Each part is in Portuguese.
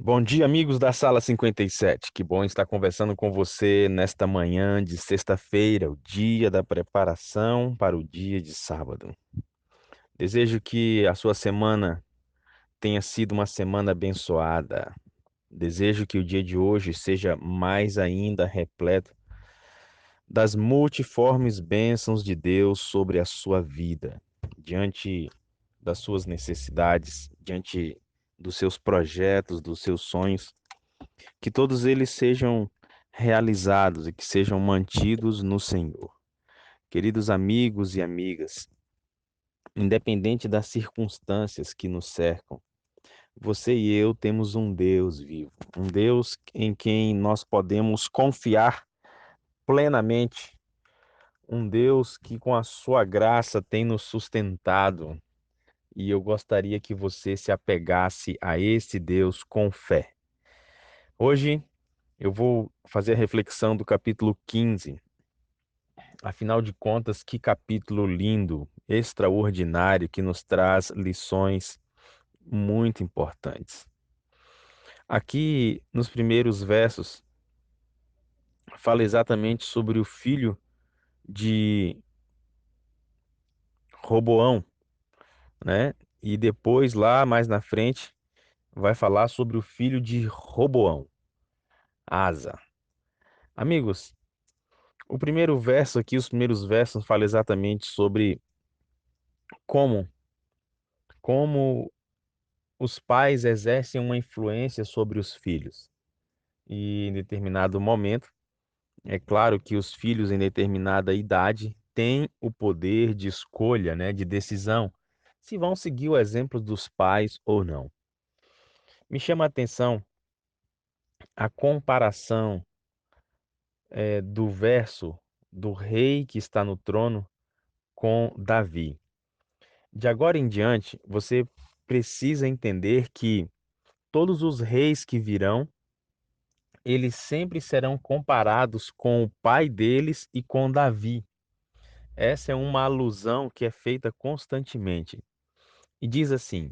Bom dia, amigos da Sala 57. Que bom estar conversando com você nesta manhã de sexta-feira, o dia da preparação para o dia de sábado. Desejo que a sua semana tenha sido uma semana abençoada. Desejo que o dia de hoje seja mais ainda repleto das multiformes bênçãos de Deus sobre a sua vida, diante das suas necessidades, diante dos seus projetos, dos seus sonhos. Que todos eles sejam realizados e que sejam mantidos no Senhor. Queridos amigos e amigas, independente das circunstâncias que nos cercam, você e eu temos um Deus vivo, um Deus em quem nós podemos confiar plenamente, um Deus que com a sua graça tem nos sustentado. E eu gostaria que você se apegasse a esse Deus com fé. Hoje eu vou fazer a reflexão do capítulo 15. Afinal de contas, que capítulo lindo, extraordinário, que nos traz lições muito importantes. Aqui, nos primeiros versos, fala exatamente sobre o filho de Roboão, né? E depois, lá mais na frente, vai falar sobre o filho de Roboão, Asa. Amigos, o primeiro verso aqui, os primeiros versos, fala exatamente sobre como, como os pais exercem uma influência sobre os filhos. E em determinado momento, é claro que os filhos em determinada idade têm o poder de escolha, né, de decisão, se vão seguir o exemplo dos pais ou não. Me chama a atenção a comparação do verso do rei que está no trono com Davi. De agora em diante, você precisa entender que todos os reis que virão, eles sempre serão comparados com o pai deles e com Davi. Essa é uma alusão que é feita constantemente. E diz assim: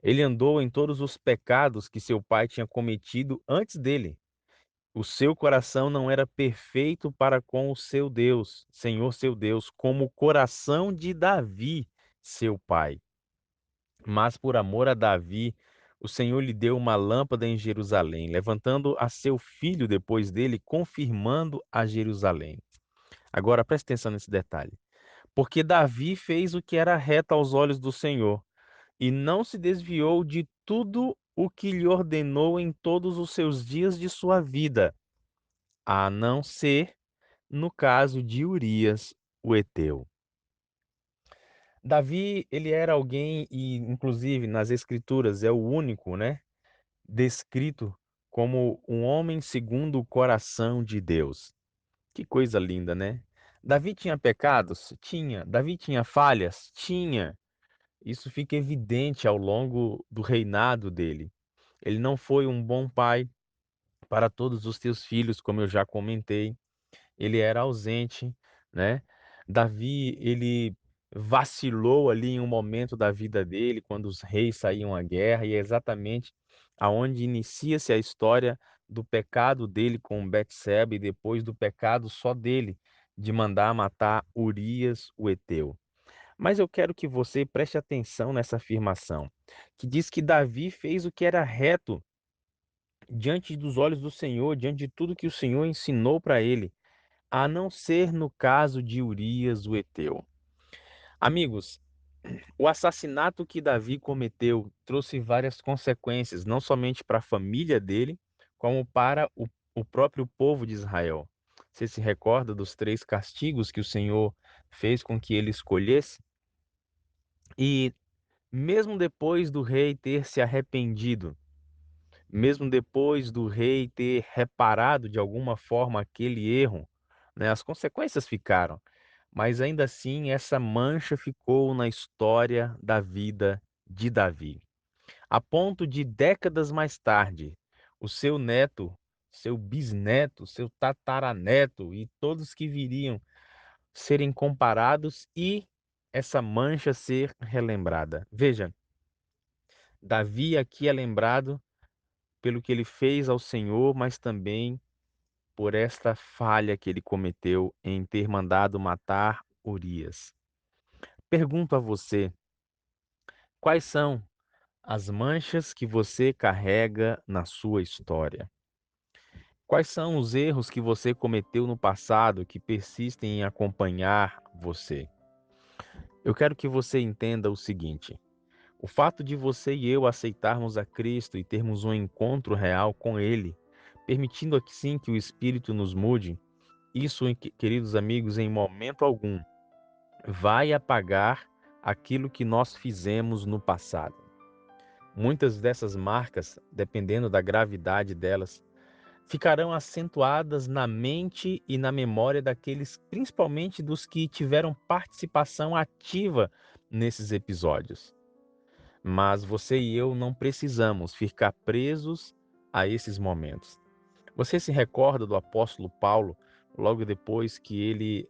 ele andou em todos os pecados que seu pai tinha cometido antes dele. O seu coração não era perfeito para com o seu Deus, Senhor seu Deus, como o coração de Davi, seu pai. Mas por amor a Davi, o Senhor lhe deu uma lâmpada em Jerusalém, levantando a seu filho depois dele, confirmando a Jerusalém. Agora preste atenção nesse detalhe. Porque Davi fez o que era reto aos olhos do Senhor, e não se desviou de tudo o que lhe ordenou em todos os seus dias de sua vida, a não ser no caso de Urias, o heteu. Davi, ele era alguém, e inclusive nas escrituras é o único, né, descrito como um homem segundo o coração de Deus. Que coisa linda, né? Davi tinha pecados? Tinha. Davi tinha falhas? Tinha. Isso fica evidente ao longo do reinado dele. Ele não foi um bom pai para todos os seus filhos, como eu já comentei. Ele era ausente, né? Davi, ele vacilou ali em um momento da vida dele, quando os reis saíam à guerra, e é exatamente aonde inicia-se a história do pecado dele com Betseba e depois do pecado só dele de mandar matar Urias, o heteu. Mas eu quero que você preste atenção nessa afirmação, que diz que Davi fez o que era reto diante dos olhos do Senhor, diante de tudo que o Senhor ensinou para ele, a não ser no caso de Urias, o heteu. Amigos, o assassinato que Davi cometeu trouxe várias consequências, não somente para a família dele, como para o próprio povo de Israel. Você se recorda dos 3 castigos que o Senhor fez com que ele escolhesse? E mesmo depois do rei ter se arrependido, mesmo depois do rei ter reparado de alguma forma aquele erro, né, as consequências ficaram, mas ainda assim essa mancha ficou na história da vida de Davi. A ponto de décadas mais tarde, o seu neto, seu bisneto, seu tataraneto e todos que viriam serem comparados e essa mancha ser relembrada. Veja, Davi aqui é lembrado pelo que ele fez ao Senhor, mas também por esta falha que ele cometeu em ter mandado matar Urias. Pergunto a você, quais são as manchas que você carrega na sua história? Quais são os erros que você cometeu no passado que persistem em acompanhar você? Eu quero que você entenda o seguinte: o fato de você e eu aceitarmos a Cristo e termos um encontro real com Ele, permitindo assim que o Espírito nos mude, isso, queridos amigos, em momento algum vai apagar aquilo que nós fizemos no passado. Muitas dessas marcas, dependendo da gravidade delas, ficarão acentuadas na mente e na memória daqueles, principalmente dos que tiveram participação ativa nesses episódios. Mas você e eu não precisamos ficar presos a esses momentos. Você se recorda do apóstolo Paulo, logo depois que ele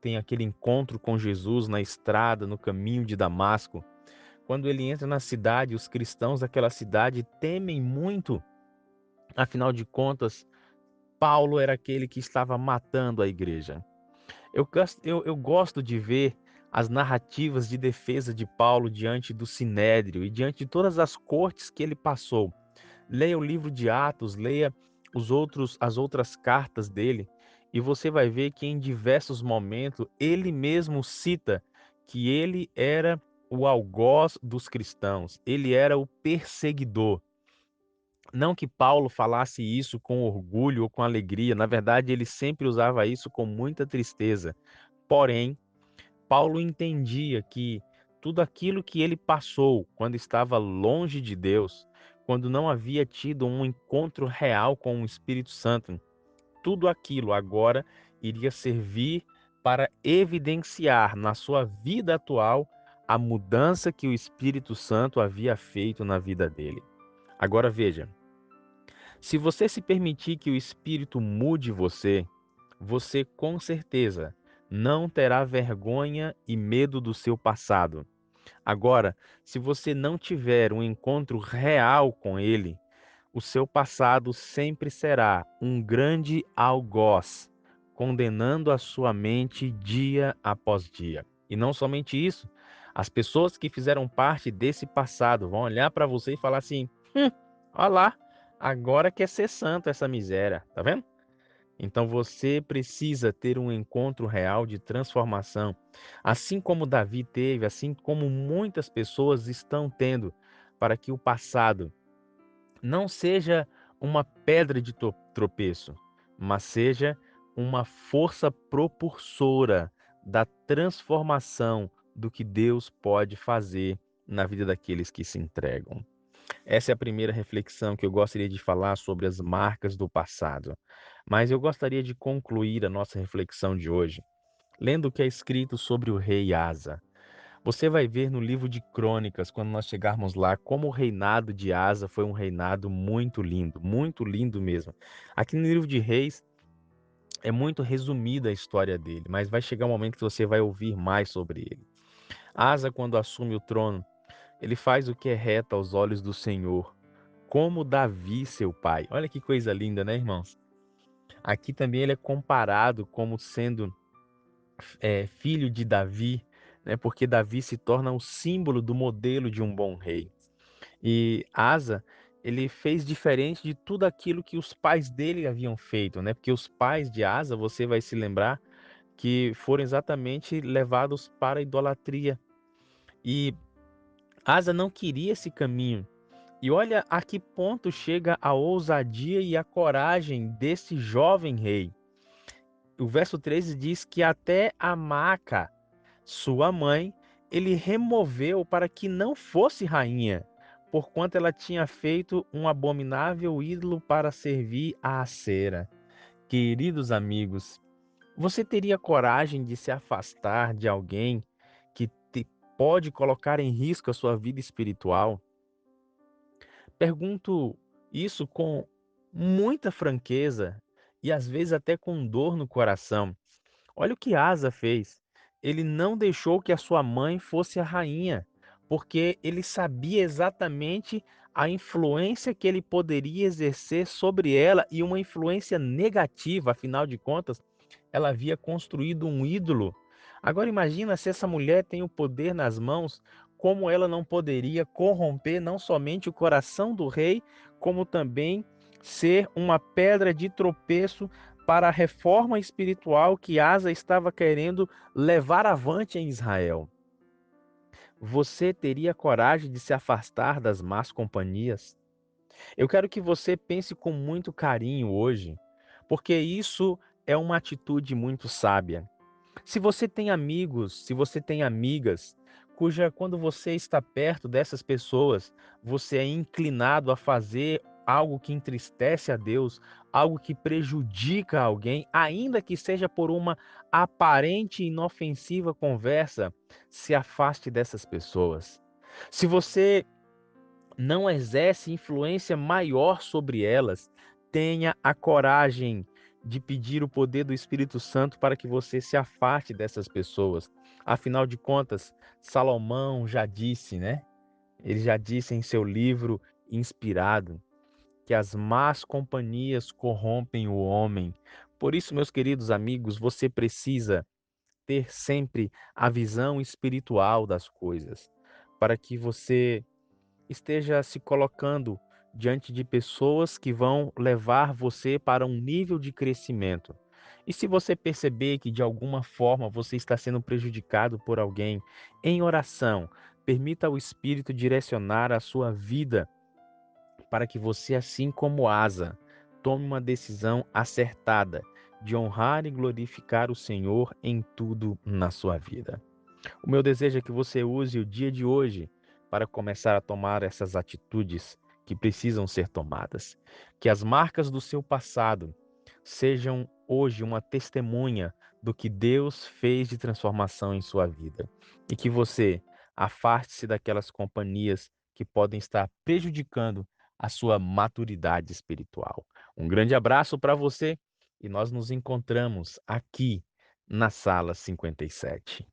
tem aquele encontro com Jesus na estrada, no caminho de Damasco? Quando ele entra na cidade, os cristãos daquela cidade temem muito. Afinal de contas, Paulo era aquele que estava matando a igreja. Eu gosto de ver as narrativas de defesa de Paulo diante do Sinédrio e diante de todas as cortes que ele passou. Leia o livro de Atos, leia as outras cartas dele, e você vai ver que em diversos momentos ele mesmo cita que ele era o algoz dos cristãos, ele era o perseguidor. Não que Paulo falasse isso com orgulho ou com alegria, na verdade ele sempre usava isso com muita tristeza. Porém, Paulo entendia que tudo aquilo que ele passou quando estava longe de Deus, quando não havia tido um encontro real com o Espírito Santo, tudo aquilo agora iria servir para evidenciar na sua vida atual a mudança que o Espírito Santo havia feito na vida dele. Agora veja, se você se permitir que o Espírito mude você, você com certeza não terá vergonha e medo do seu passado. Agora, se você não tiver um encontro real com ele, o seu passado sempre será um grande algoz, condenando a sua mente dia após dia. E não somente isso, as pessoas que fizeram parte desse passado vão olhar para você e falar assim: olha lá, agora quer ser santo essa miséria, tá vendo? Então você precisa ter um encontro real de transformação, assim como Davi teve, assim como muitas pessoas estão tendo, para que o passado não seja uma pedra de tropeço, mas seja uma força propulsora da transformação do que Deus pode fazer na vida daqueles que se entregam. Essa é a primeira reflexão que eu gostaria de falar sobre as marcas do passado. Mas eu gostaria de concluir a nossa reflexão de hoje lendo o que é escrito sobre o rei Asa. Você vai ver no livro de Crônicas, quando nós chegarmos lá, como o reinado de Asa foi um reinado muito lindo mesmo. Aqui no livro de Reis é muito resumida a história dele, mas vai chegar um momento que você vai ouvir mais sobre ele. Asa, quando assume o trono, ele faz o que é reto aos olhos do Senhor, como Davi, seu pai. Olha que coisa linda, né, irmãos? Aqui também ele é comparado como sendo filho de Davi, né, porque Davi se torna o símbolo do modelo de um bom rei. E Asa, ele fez diferente de tudo aquilo que os pais dele haviam feito, né? Porque os pais de Asa, você vai se lembrar que foram exatamente levados para a idolatria. E Asa não queria esse caminho. E olha a que ponto chega a ousadia e a coragem desse jovem rei. O verso 13 diz que até a Maaca, sua mãe, ele removeu para que não fosse rainha, porquanto ela tinha feito um abominável ídolo para servir a Acera. Queridos amigos, você teria coragem de se afastar de alguém que pode colocar em risco a sua vida espiritual? Pergunto isso com muita franqueza e às vezes até com dor no coração. Olha o que Asa fez. Ele não deixou que a sua mãe fosse a rainha, porque ele sabia exatamente a influência que ele poderia exercer sobre ela e uma influência negativa, afinal de contas, ela havia construído um ídolo. Agora imagina se essa mulher tem o poder nas mãos, como ela não poderia corromper não somente o coração do rei, como também ser uma pedra de tropeço para a reforma espiritual que Asa estava querendo levar avante em Israel. Você teria coragem de se afastar das más companhias? Eu quero que você pense com muito carinho hoje, porque isso é uma atitude muito sábia. Se você tem amigos, se você tem amigas, cuja quando você está perto dessas pessoas, você é inclinado a fazer algo que entristece a Deus, algo que prejudica alguém, ainda que seja por uma aparente e inofensiva conversa, se afaste dessas pessoas. Se você não exerce influência maior sobre elas, tenha a coragem de pedir o poder do Espírito Santo para que você se afaste dessas pessoas. Afinal de contas, Salomão já disse, né? Ele já disse em seu livro inspirado que as más companhias corrompem o homem. Por isso, meus queridos amigos, você precisa ter sempre a visão espiritual das coisas, para que você esteja se colocando diante de pessoas que vão levar você para um nível de crescimento. E se você perceber que de alguma forma você está sendo prejudicado por alguém, em oração, permita ao Espírito direcionar a sua vida para que você, assim como Asa, tome uma decisão acertada de honrar e glorificar o Senhor em tudo na sua vida. O meu desejo é que você use o dia de hoje para começar a tomar essas atitudes que precisam ser tomadas. Que as marcas do seu passado sejam hoje uma testemunha do que Deus fez de transformação em sua vida. E que você afaste-se daquelas companhias que podem estar prejudicando a sua maturidade espiritual. Um grande abraço para você e nós nos encontramos aqui na sala 57.